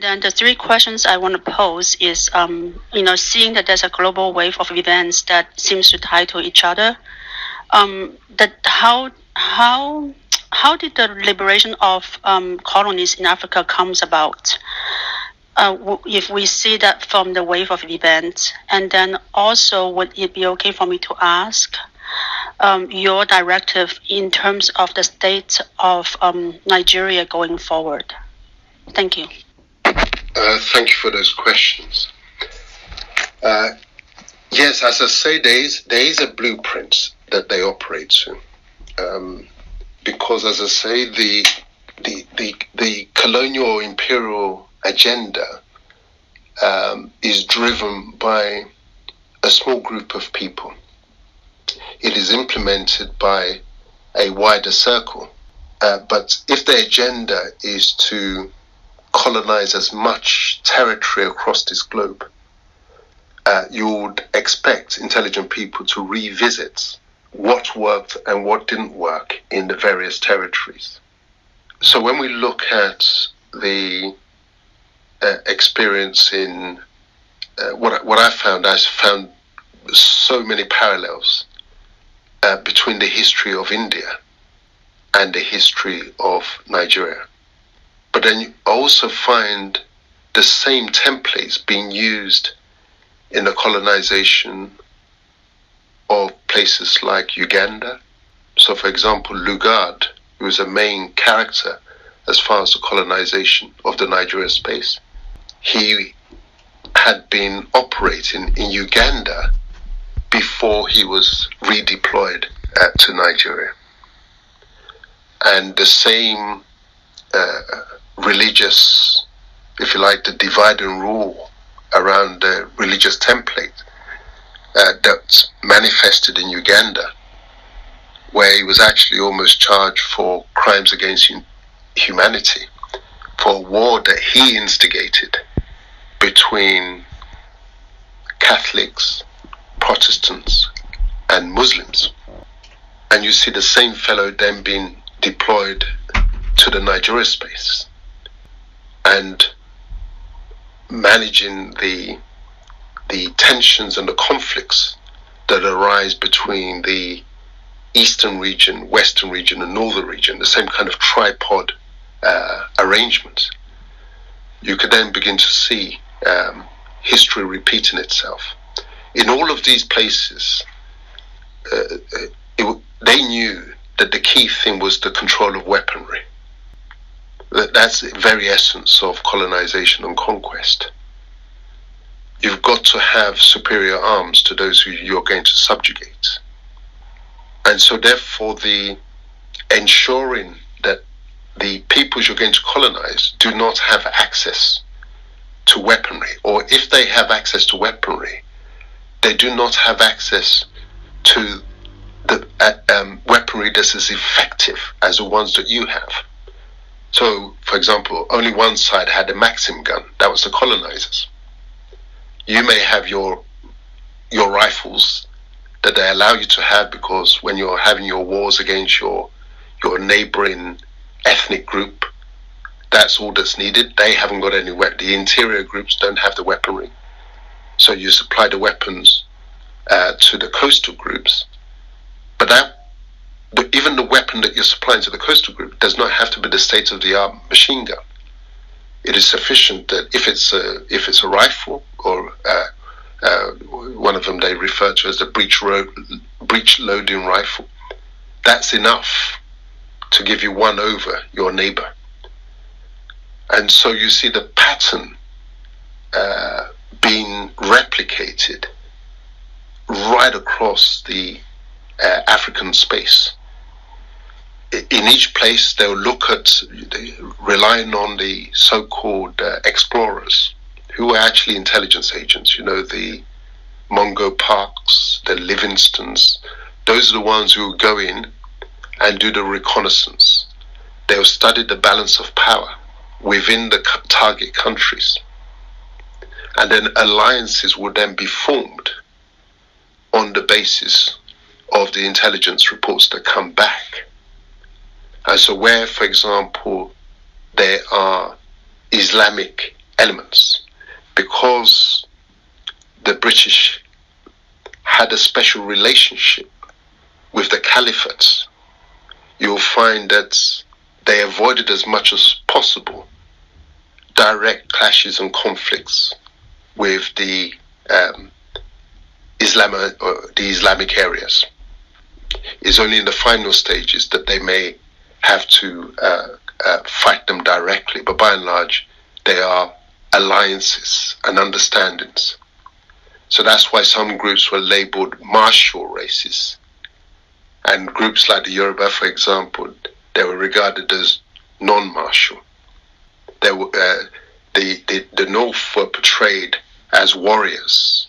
then the three questions I want to pose is, seeing that there's a global wave of events that seems to tie to each other, that how did the liberation of colonies in Africa comes about? If we see that from the wave of events, and then also would it be okay for me to ask your directive in terms of the state of Nigeria going forward? Thank you. Thank you for those questions. Yes, as I say, there is a blueprint that they operate to, because, as I say, the colonial or imperial agenda is driven by a small group of people. It is implemented by a wider circle. But if the agenda is to colonize as much territory across this globe, you would expect intelligent people to revisit what worked and what didn't work in the various territories. So when we look at the experience in what I found so many parallels between the history of India and the history of Nigeria. But then you also find the same templates being used in the colonization of places like Uganda. So, for example, Lugard, who is a main character as far as the colonization of the Nigeria space, he had been operating in Uganda before he was redeployed to Nigeria. And the same religious, if you like, the divide and rule around the religious template that's manifested in Uganda, where he was actually almost charged for crimes against humanity, for a war that he instigated between Catholics, Protestants, and Muslims. And you see the same fellow then being deployed to the Nigeria space and managing the tensions and the conflicts that arise between the eastern region, western region, and northern region, the same kind of tripod arrangement. You could then begin to see history repeating itself. In all of these places, they knew that the key thing was the control of weaponry. That's the very essence of colonization and conquest. You've got to have superior arms to those who you're going to subjugate. And so therefore the ensuring that the peoples you're going to colonize do not have access to weaponry, or if they have access to weaponry, they do not have access to the weaponry that's as effective as the ones that you have. So, for example, only one side had a Maxim gun. That was the colonizers. You may have your rifles that they allow you to have, because when you're having your wars against your neighboring ethnic group, that's all that's needed. They haven't got any weapons. The interior groups don't have the weaponry. So you supply the weapons to the coastal groups. But even the weapon that you're supplying to the coastal group does not have to be the state-of-the-art machine gun. It is sufficient that if it's a rifle, or one of them they refer to as the breech loading rifle, that's enough to give you one over your neighbor. And so you see the pattern being replicated right across the African space. In each place, they'll look at relying on the so-called explorers, who are actually intelligence agents. You know, the Mungo Parks, the Livingstons. Those are the ones who go in and do the reconnaissance. They'll study the balance of power within the target countries, and then alliances will then be formed on the basis of the intelligence reports that come back. And so where, for example, there are Islamic elements. Because the British had a special relationship with the caliphates, you'll find that they avoided as much as possible direct clashes and conflicts with the Islamic areas. It's only in the final stages that they may have to fight them directly, but by and large, they are alliances and understandings. So that's why some groups were labeled martial races. And groups like the Yoruba, for example, they were regarded as non-martial. They were, the North were portrayed as warriors,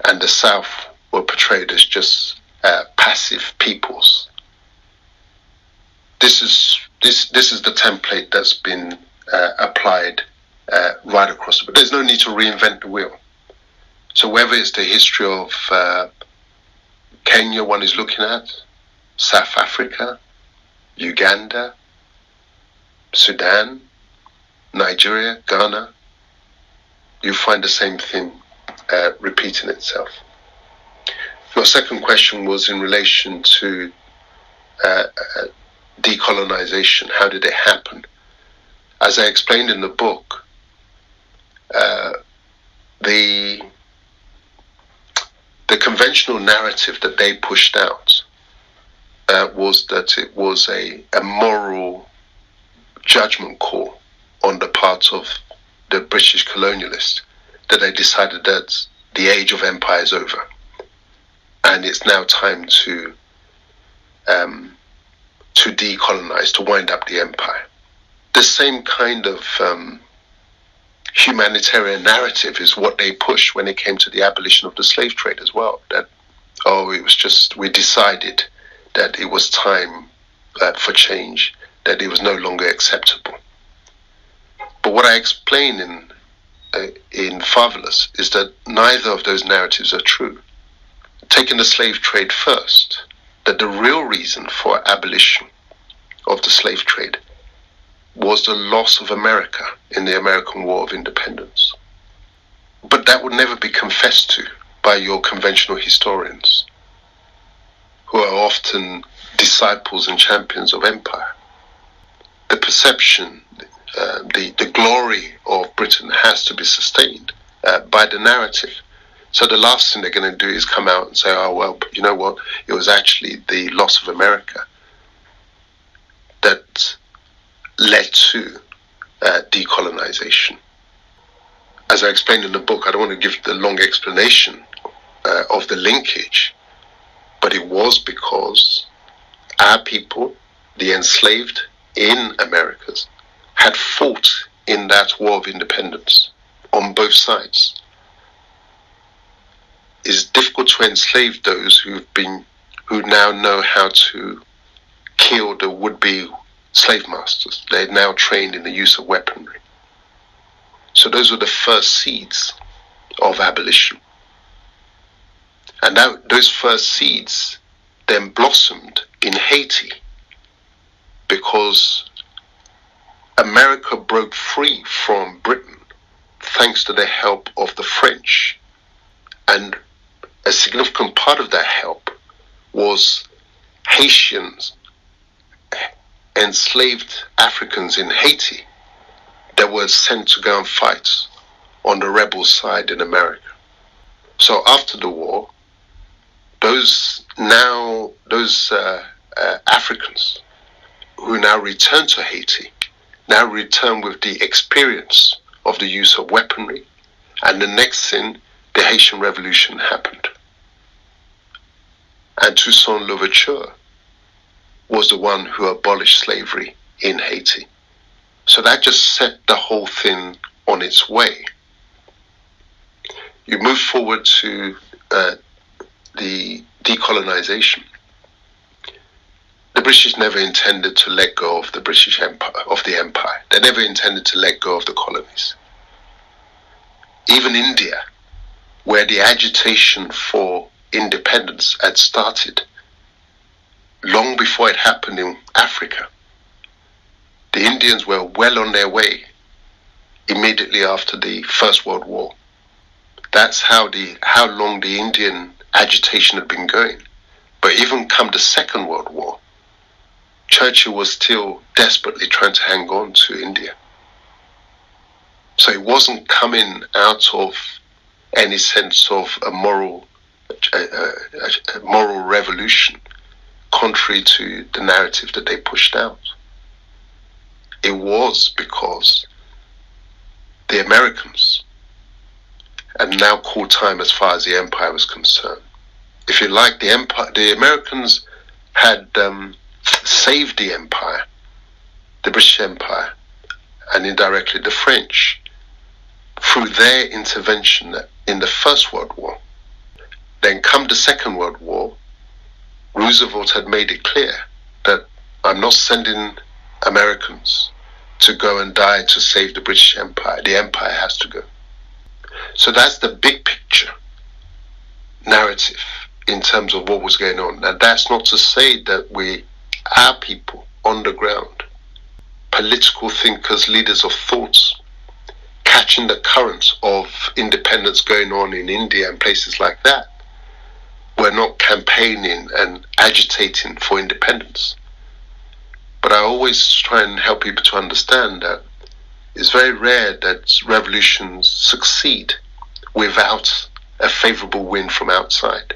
and the South were portrayed as just passive peoples. This is the template that's been applied right across the board. There's no need to reinvent the wheel. So whether it's the history of Kenya one is looking at, South Africa, Uganda, Sudan, Nigeria, Ghana, you find the same thing repeating itself. Your second question was in relation to decolonisation. How did it happen? As I explained in the book, the conventional narrative that they pushed out was that it was a moral judgment call on the part of the British colonialists, that they decided that the age of empire is over and it's now time to decolonize, to wind up the empire. The same kind of humanitarian narrative is what they pushed when it came to the abolition of the slave trade as well. That, it was just, we decided that it was time for change, that it was no longer acceptable. But what I explain in Fatherless is that neither of those narratives are true. Taking the slave trade first, that the real reason for abolition of the slave trade was the loss of America in the American War of Independence. But that would never be confessed to by your conventional historians, who are often disciples and champions of empire. The perception, the glory of Britain has to be sustained by the narrative. So the last thing they're going to do is come out and say, oh, well, you know what, it was actually the loss of America that led to decolonization. As I explained in the book, I don't want to give the long explanation of the linkage, but it was because our people, the enslaved in Americas, had fought in that war of independence on both sides. It's difficult to enslave those who now know how to kill the would-be slave masters. They're now trained in the use of weaponry. So those were the first seeds of abolition. And now those first seeds then blossomed in Haiti because America broke free from Britain thanks to the help of the French. And a significant part of that help was Haitians, enslaved Africans in Haiti, that were sent to go and fight on the rebel side in America. So after the war, those Africans who now return to Haiti now return with the experience of the use of weaponry, and the next thing, the Haitian Revolution happened. And Toussaint Louverture was the one who abolished slavery in Haiti. So that just set the whole thing on its way. You move forward to the decolonization. The British never intended to let go of the British Empire, of the empire. They never intended to let go of the colonies. Even India, where the agitation for independence had started long before it happened in Africa, the Indians were well on their way immediately immediately after the First World War. That's how long the Indian agitation had been going. But even come the Second World War, Churchill was still desperately trying to hang on to India. So it wasn't coming out of any sense of a moral revolution, contrary to the narrative that they pushed out. It was because the Americans had now called time as far as the empire was concerned. If you like, the Americans had saved the empire, the British Empire, and indirectly the French, through their intervention in the First World War. Then come the Second World War, Roosevelt had made it clear that I'm not sending Americans to go and die to save the British Empire. The empire has to go. So that's the big picture narrative in terms of what was going on. And that's not to say that our people on the ground, political thinkers, leaders of thoughts, catching the currents of independence going on in India and places like that, were not campaigning and agitating for independence. But I always try and help people to understand that it's very rare that revolutions succeed without a favorable wind from outside.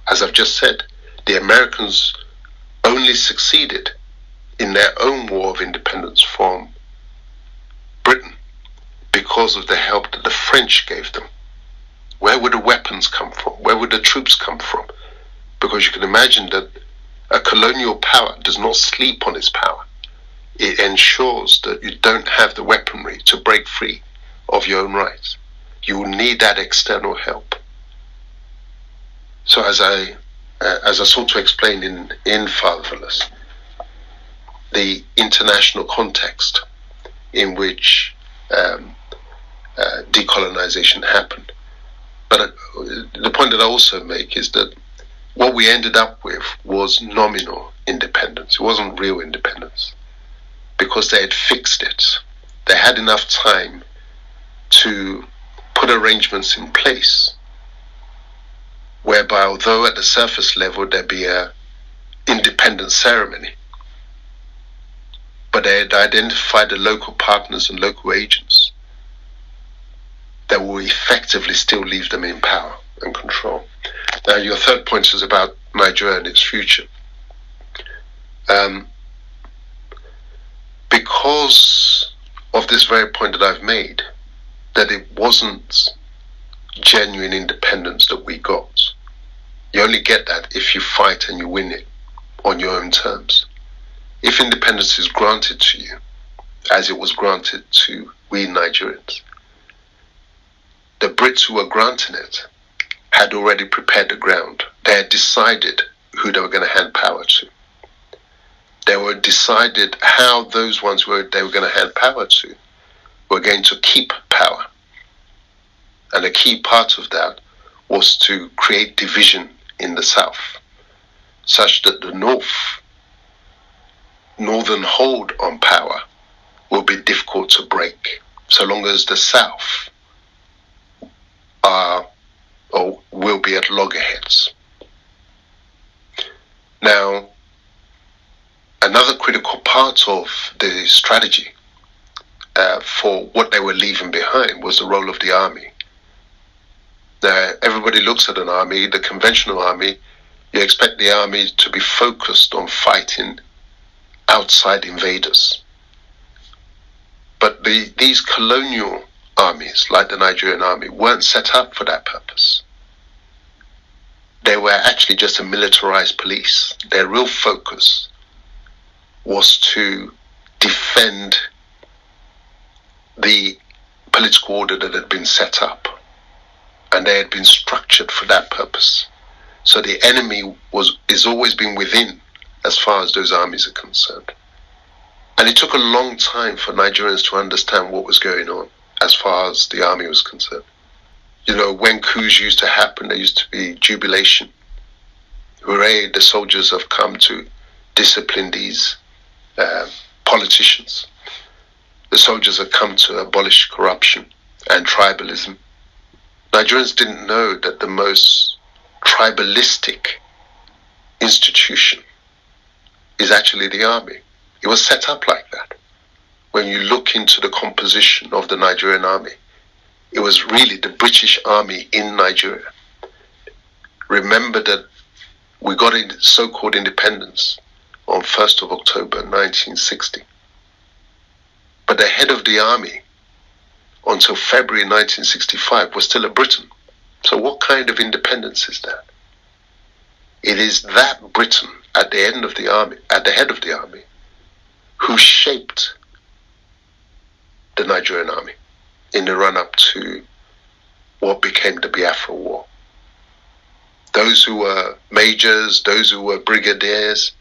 As I've just said, the Americans only succeeded in their own war of independence from Britain because of the help that the French gave them. Where would the weapons come from? Where would the troops come from? Because you can imagine that a colonial power does not sleep on its power. It ensures that you don't have the weaponry to break free of your own rights. You will need that external help. So as I sought to explain in Fatherless, the international context in which decolonisation happened. But the point that I also make is that what we ended up with was nominal independence. It wasn't real independence because they had fixed it. They had enough time to put arrangements in place whereby, although at the surface level there'd be a independence ceremony, but they had identified the local partners and local agents that will effectively still leave them in power and control. Now, your third point is about Nigeria and its future. Because of this very point that I've made, that it wasn't genuine independence that we got. You only get that if you fight and you win it on your own terms. If independence is granted to you, as it was granted to we Nigerians, the Brits who were granting it had already prepared the ground. They had decided who they were going to hand power to. They were decided how those ones they were going to hand power to were going to keep power. And a key part of that was to create division in the south, such that the northern hold on power will be difficult to break, so long as the south are or will be at loggerheads. Now, another critical part of the strategy for what they were leaving behind was the role of the army. Now, everybody looks at an army, the conventional army, you expect the army to be focused on fighting outside invaders. But these colonial armies, like the Nigerian Army, weren't set up for that purpose. They were actually just a militarized police. Their real focus was to defend the political order that had been set up, and they had been structured for that purpose. So the enemy is always been within as far as those armies are concerned. And it took a long time for Nigerians to understand what was going on as far as the army was concerned. You know, when coups used to happen, there used to be jubilation. Hooray, the soldiers have come to discipline these politicians. The soldiers had come to abolish corruption and tribalism. Nigerians didn't know that the most tribalistic institution is actually the army. It was set up like that. When you look into the composition of the Nigerian army, it was really the British army in Nigeria. Remember that we got so-called independence on 1st of October 1960. But the head of the army until February 1965 was still a Briton. So what kind of independence is that? It is that Briton at the head of the army, who shaped the Nigerian army in the run-up to what became the Biafra War. Those who were majors, those who were brigadiers,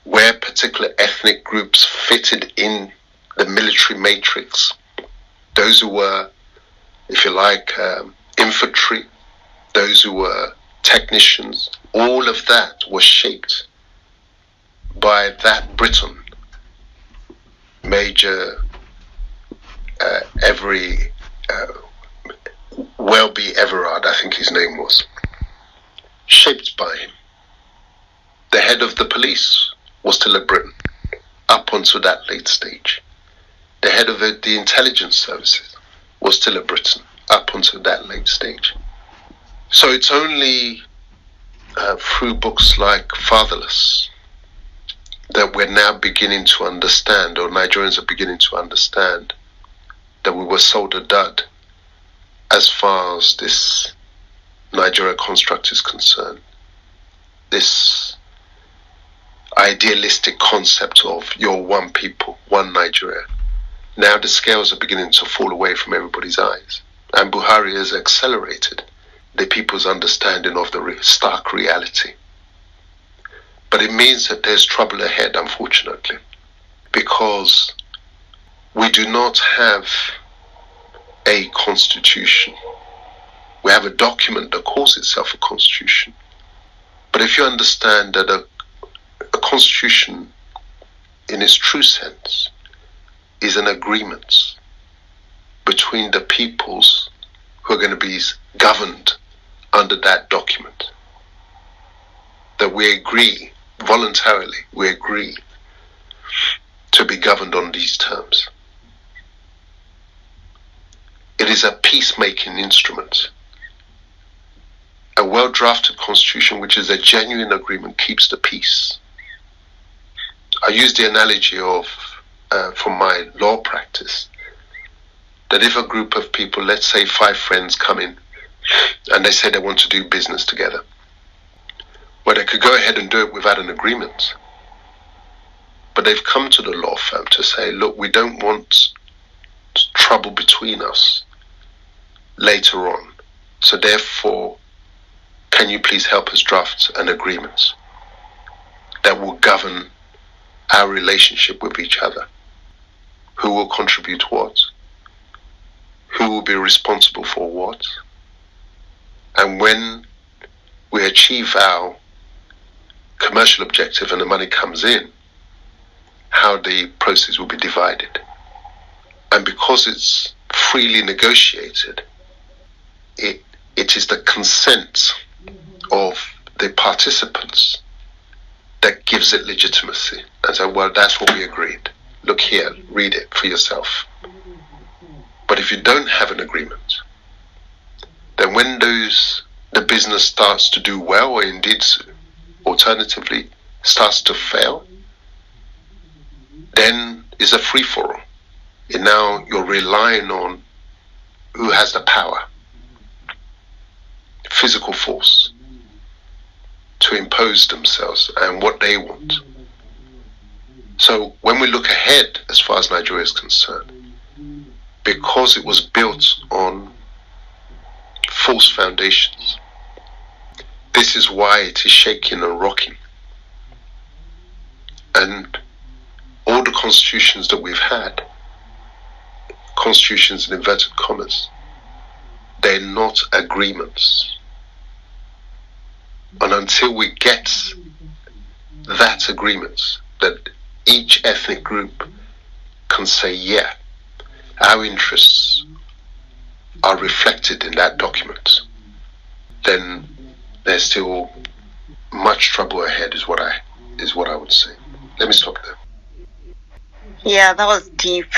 where particular ethnic groups fitted in the military matrix, those who were, if you like, infantry, those who were technicians, all of that was shaped by that Briton, Major Welby Everard, I think his name was, shaped by him. The head of the police was still a Briton up until that late stage. The head of the intelligence services was still a Briton up until that late stage. So it's only through books like Fatherless that we're now beginning to understand, or Nigerians are beginning to understand, that we were sold a dud as far as this Nigeria construct is concerned. This idealistic concept of your one people, one Nigeria. Now the scales are beginning to fall away from everybody's eyes. And Buhari has accelerated the people's understanding of the stark reality. But it means that there's trouble ahead, unfortunately, because we do not have a constitution. We have a document that calls itself a constitution. But if you understand that a constitution, in its true sense, is an agreement between the peoples who are going to be governed under that document, that we agree, voluntarily, we agree to be governed on these terms. It is a peacemaking instrument. A well-drafted constitution, which is a genuine agreement, keeps the peace. I use the analogy of, from my law practice, that if a group of people, let's say 5 friends, come in and they say they want to do business together, well, they could go ahead and do it without an agreement. But they've come to the law firm to say, look, we don't want trouble between us later on. So therefore, can you please help us draft an agreement that will govern our relationship with each other? Who will contribute what? Who will be responsible for what? And when we achieve our commercial objective and the money comes in, how the process will be divided. And because it's freely negotiated, it is the consent of the participants that gives it legitimacy. And so, well, that's what we agreed. Look here, read it for yourself. But if you don't have an agreement, then when the business starts to do well, or indeed alternatively starts to fail, then it's a free-for-all. And now you're relying on who has the power, physical force, to impose themselves and what they want. So when we look ahead, as far as Nigeria is concerned, because it was built on false foundations, this is why it is shaking and rocking. And all the constitutions that we've had, constitutions in inverted commas, they're not agreements. And until we get that agreement, that each ethnic group can say, yeah, our interests are reflected in that document, then there's still much trouble ahead, is what I would say. Let me stop there. Yeah, that was deep.